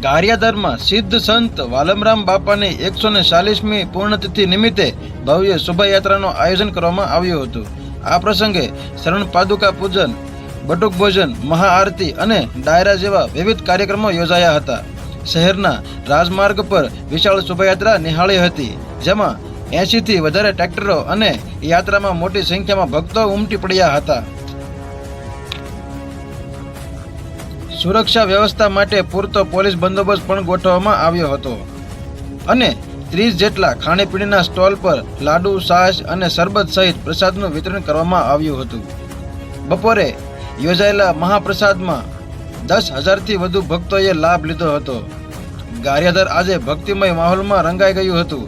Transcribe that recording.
ગારિયાધારમાં સિદ્ધ સંત વાલમરામ બાપાની 140મી પૂર્ણતિથિ નિમિત્તે ભવ્ય શોભાયાત્રાનું આયોજન કરવામાં આવ્યું હતું. આ પ્રસંગે શરણ પાદુકા પૂજન, બટુક ભોજન, મહાઆરતી અને ડાયરા જેવા વિવિધ કાર્યક્રમો યોજાયા હતા. શહેરના રાજમાર્ગ પર વિશાળ શોભાયાત્રા નિહાળી હતી, જેમાં 80થી વધારે ટ્રેક્ટરો અને યાત્રામાં મોટી સંખ્યામાં ભક્તો ઉમટી પડ્યા હતા. સુરક્ષા વ્યવસ્થા માટે પૂરતો પોલીસ બંદોબસ્ત પણ ગોઠવવામાં આવ્યો હતો અને 30 જેટલા ખાણીપીણીના સ્ટોલ પર લાડુ, છાશ અને શરબત સહિત પ્રસાદનું વિતરણ કરવામાં આવ્યું હતું. બપોરે યોજાયેલા મહાપ્રસાદમાં 10,000થી વધુ ભક્તોએ લાભ લીધો હતો. ગારિયાધાર આજે ભક્તિમય માહોલમાં રંગાઈ ગયું હતું.